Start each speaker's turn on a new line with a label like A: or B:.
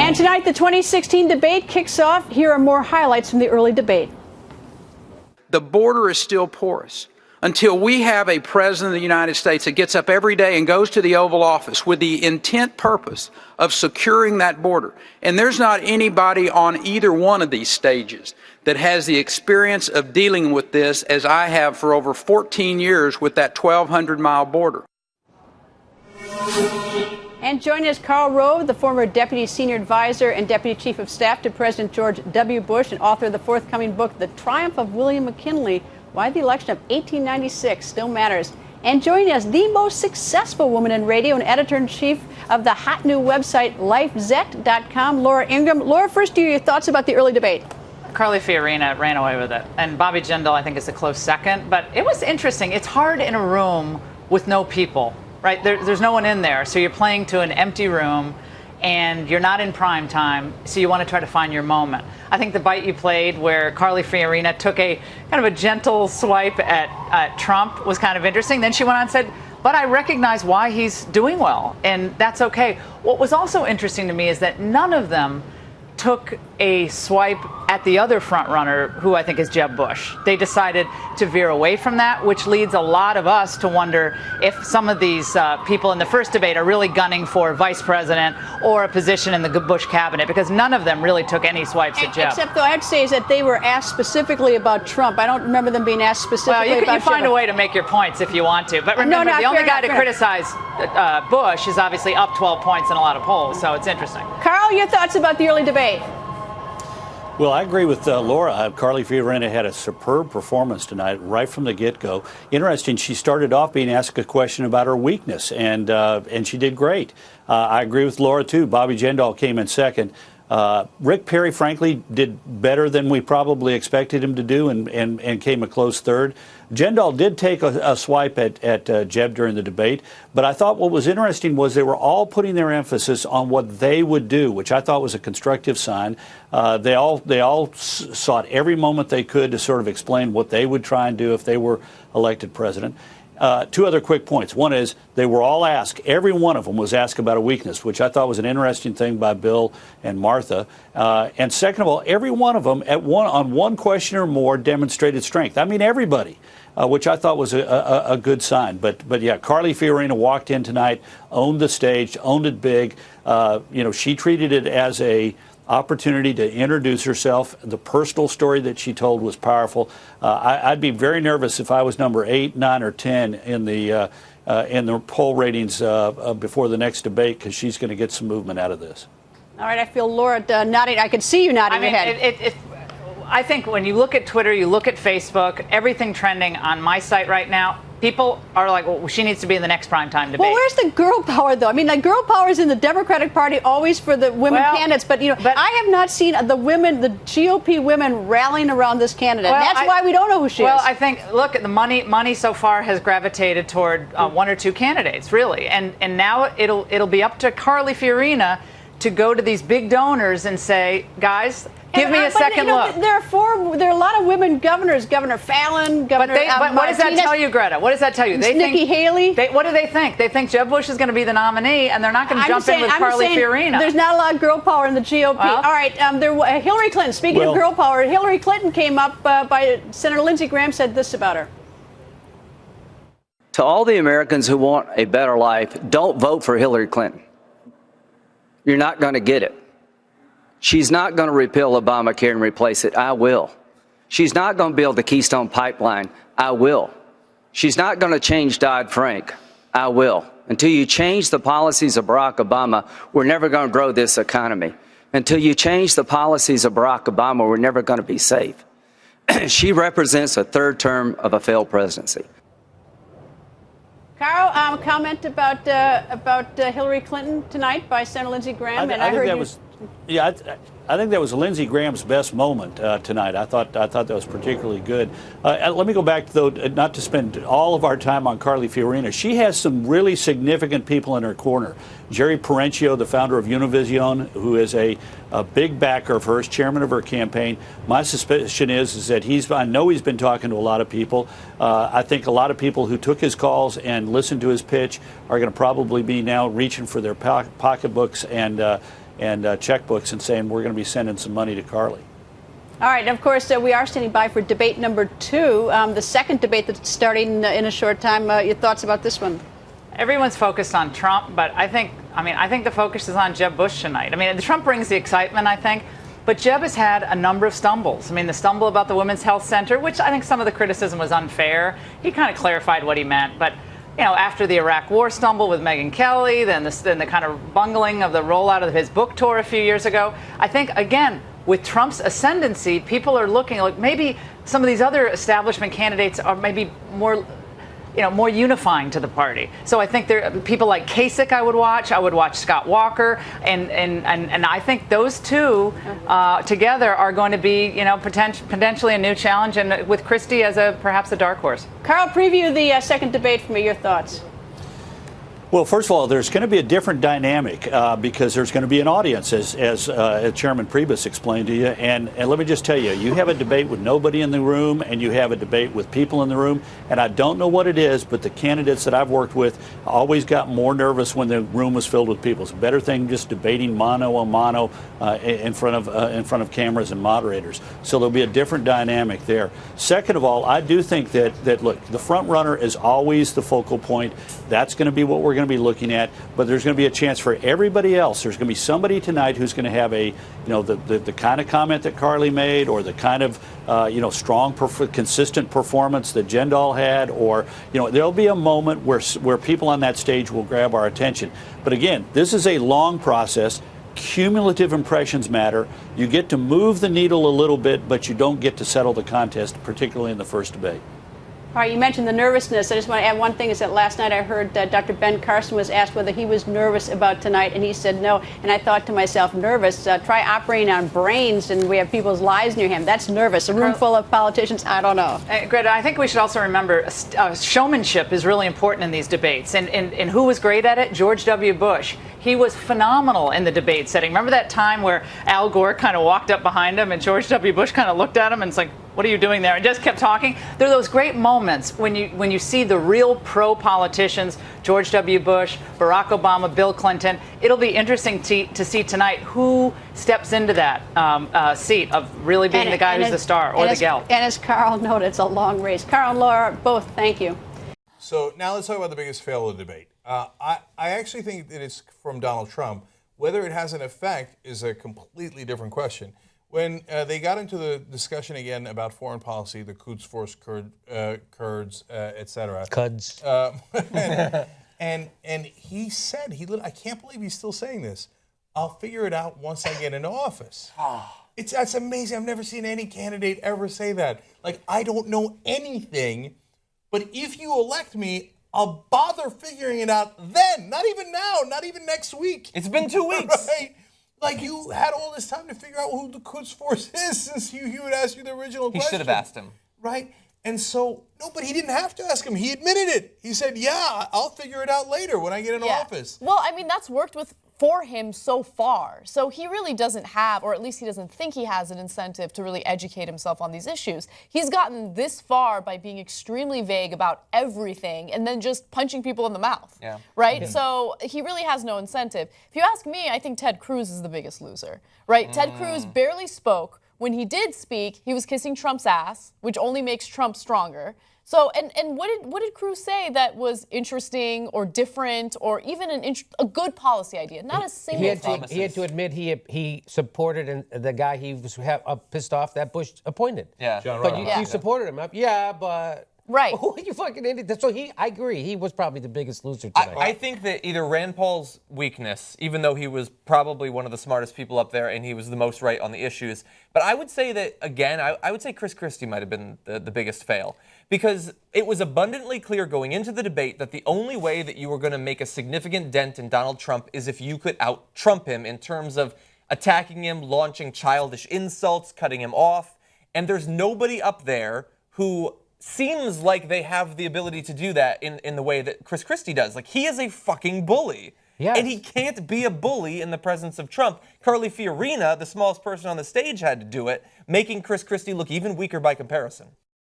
A: And tonight, the 2016 debate kicks off. Here are more highlights from the early debate.
B: The border is still porous. Until we have a president of the United States that gets up every day and goes to the Oval Office with the intent purpose of securing that border. And there's not anybody on either one of these stages that has the experience of dealing with this as I have for over 14 years with that 1,200-mile border.
A: And joining us, Karl Rove, the former Deputy Senior Advisor and Deputy Chief of Staff to President George W. Bush and author of the forthcoming book, The Triumph of William McKinley, Why the Election of 1896 Still Matters. And joining us, the most successful woman in radio and editor-in-chief of the hot new website, LifeZette.com, Laura Ingraham. Laura, first, your thoughts about the early debate.
C: Carly Fiorina ran away with it. And Bobby Jindal, I think, is a close second. But it was interesting. It's hard in a room with no people, right? There's no one in there. So you're playing to an empty room, and you're not in prime time, so you want to try to find your moment. I think the bite you played where Carly Fiorina took a kind of a gentle swipe at Trump was kind of interesting. Then she went on and said, but I recognize why he's doing well, and that's okay. What was also interesting to me is that none of them took a swipe at the other front runner, who I think is Jeb Bush. They decided to veer away from that, which leads a lot of us to wonder if some of these people in the first debate are really gunning for vice president or a position in the Bush cabinet, because none of them really took any swipes at Jeb.
A: Except, though, I have to say is that they were asked specifically about Trump. I don't remember them being asked specifically about
C: you find
A: Jeb.
C: a way to make your points if you want to. But remember, the only guy to criticize Bush is obviously up 12 points in a lot of polls, so it's interesting.
A: Karl, your thoughts about the early debate?
D: Well, I agree with Laura. Carly Fiorina had a superb performance tonight, right from the get-go. Interesting, she started off being asked a question about her weakness, and she did great. I agree with Laura, too. Bobby Jindal came in second. Rick Perry, frankly, did better than we probably expected him to do and came a close third. Jindal did take a swipe at Jeb during the debate, but I thought what was interesting was they were all putting their emphasis on what they would do, which I thought was a constructive sign. They all sought every moment they could to sort of explain what they would try and do if they were elected president. Two other quick points. One is they were all asked, every one of them was asked about a weakness, which I thought was an interesting thing by Bill and Martha. And second of all, every one of them on one question or more demonstrated strength. I mean, everybody, which I thought was a good sign. But yeah, Carly Fiorina walked in tonight, owned the stage, owned it big. She treated it as a opportunity to introduce herself. The personal story that she told was powerful. I'd be very nervous if I was number 8, 9, or 10 in the poll ratings before the next debate, because she's going to get some movement out of this.
A: All right, I feel Laura nodding. I can see you nodding your head.
C: I think when you look at Twitter, you look at Facebook, everything trending on my site right now, people are like, well, she needs to be in the next primetime debate.
A: Well, where's the girl power, though? I mean, like, girl power is in the Democratic Party always for the women candidates, but I have not seen the GOP women rallying around this candidate.
C: Well,
A: that's why we don't know who she is.
C: Well, I think, look, the money so far has gravitated toward one or two candidates, really, and now it'll be up to Carly Fiorina to go to these big donors and say, guys, give me a second look.
A: There are a lot of women governors, Governor Fallon, Governor
C: But what does that tell you, Greta? What does that tell you?
A: Nikki Haley.
C: What do they think? They think Jeb Bush is going to be the nominee, and they're not going to jump in with Carly Fiorina.
A: There's not a lot of girl power in the GOP.
C: Well,
A: all right, Hillary Clinton, speaking of girl power, Hillary Clinton came up by Senator Lindsey Graham said this about her.
E: To all the Americans who want a better life, don't vote for Hillary Clinton. You're not going to get it. She's not going to repeal Obamacare and replace it. I will. She's not going to build the Keystone Pipeline. I will. She's not going to change Dodd-Frank. I will. Until you change the policies of Barack Obama, we're never going to grow this economy. Until you change the policies of Barack Obama, we're never going to be safe. She represents a third term of a failed presidency.
A: Karl, comment about Hillary Clinton tonight by Senator Lindsey Graham.
D: I think that was Lindsey Graham's best moment tonight. I thought that was particularly good. Let me go back, though, not to spend all of our time on Carly Fiorina. She has some really significant people in her corner. Jerry Parenchio, the founder of Univision, who is a big backer of hers, chairman of her campaign. My suspicion is that I know he's been talking to a lot of people. I think a lot of people who took his calls and listened to his pitch are going to probably be now reaching for their pocketbooks and checkbooks and saying we're going to be sending some money to Carly.
A: All right, and of course, we are standing by for debate number 2, the second debate that's starting in a short time. Your thoughts about this one?
C: Everyone's focused on Trump, but I think the focus is on Jeb Bush tonight. I mean, Trump brings the excitement, I think, but Jeb has had a number of stumbles. I mean, the stumble about the Women's Health Center, which I think some of the criticism was unfair. He kind of clarified what he meant, but after the Iraq War stumble with Megyn Kelly, then the kind of bungling of the rollout of his book tour a few years ago, I think, again, with Trump's ascendancy, people are looking like maybe some of these other establishment candidates are maybe more unifying to the party. So I think there people like Kasich I would watch Scott Walker, and I think those two together are going to be potentially a new challenge, and with Christie as perhaps a dark horse.
A: Carl, preview the second debate for me. Your thoughts?
D: Well, first of all, there's going to be a different dynamic because there's going to be an audience, as Chairman Priebus explained to you. And let me just tell you, you have a debate with nobody in the room, and you have a debate with people in the room. And I don't know what it is, but the candidates that I've worked with always got more nervous when the room was filled with people. It's a better thing just debating mano a mano in front of cameras and moderators. So there'll be a different dynamic there. Second of all, I do think that look, the front runner is always the focal point. That's going to be what we're going to be looking at, but there's going to be a chance for everybody else. There's going to be somebody tonight who's going to have the kind of comment that Carly made, or the kind of strong, consistent performance that Jindal had, or there'll be a moment where people on that stage will grab our attention. But again, this is a long process. Cumulative impressions matter. You get to move the needle a little bit, but you don't get to settle the contest, particularly in the first debate.
A: All right, you mentioned the nervousness. I just want to add one thing, is that last night I heard that Dr. Ben Carson was asked whether he was nervous about tonight, and he said no. And I thought to myself, nervous? Try operating on brains, and we have people's lives in your hand. That's nervous. A room full of politicians, I don't know.
C: Greta, I think we should also remember showmanship is really important in these debates. And who was great at it? George W. Bush. He was phenomenal in the debate setting. Remember that time where Al Gore kind of walked up behind him and George W. Bush kind of looked at him and it's like, what are you doing there? And just kept talking. There are those great moments when you see the real pro-politicians, George W. Bush, Barack Obama, Bill Clinton. It'll be interesting to see tonight who steps into that seat of really being the guy who's the star or the gal.
A: And as Carl noted, it's a long race. Carl and Laura, both, thank you.
F: So now let's talk about the biggest fail of the debate. I actually think that it's from Donald Trump. Whether it has an effect is a completely different question. When they got into the discussion again about foreign policy, the Quds Force, Kurds, etc.
G: Cuds.
F: And he said, I can't believe he's still saying this, I'll figure it out once I get into office. That's amazing. I've never seen any candidate ever say that. Like, I don't know anything, but if you elect me, I'll bother figuring it out then. Not even now, not even next week.
G: It's been 2 weeks.
F: Right? Like, you had all this time to figure out who the Quds Force is since he would ask you the original question.
G: He should have asked him.
F: Right? And so, no, but he didn't have to ask him. He admitted it. He said, yeah, I'll figure it out later when I get into office.
H: Well, I mean, that's worked for him so far. So he really doesn't have, or at least he doesn't think he has, an incentive to really educate himself on these issues. He's gotten this far by being extremely vague about everything and then just punching people in the mouth.
G: Yeah.
H: Right? Mm-hmm. So he really has no incentive. If you ask me, I think Ted Cruz is the biggest loser. Right? Ted Cruz barely spoke. When he did speak, he was kissing Trump's ass, which only makes Trump stronger. So, and what did Cruz say that was interesting or different or even a good policy idea? Not a single thing.
G: He had to admit he supported the guy he was pissed off that Bush appointed.
F: Yeah, John
G: But
F: Roberts.
G: you supported him. Yeah, but...
H: Right.
G: Who are you fucking idiot? So I agree. He was probably the biggest loser tonight.
I: I think that either Rand Paul's weakness, even though he was probably one of the smartest people up there and he was the most right on the issues, but I would say that, again, I would say Chris Christie might have been the biggest fail. Because it was abundantly clear going into the debate that the only way that you were going to make a significant dent in Donald Trump is if you could out-Trump him in terms of attacking him, launching childish insults, cutting him off. And there's nobody up there who seems like they have the ability to do that in the way that Chris Christie does. Like, he is a fucking bully.
G: Yes.
I: And he can't be a bully in the presence of Trump. Carly Fiorina, the smallest person on the stage, had to do it, making Chris Christie look even weaker by comparison.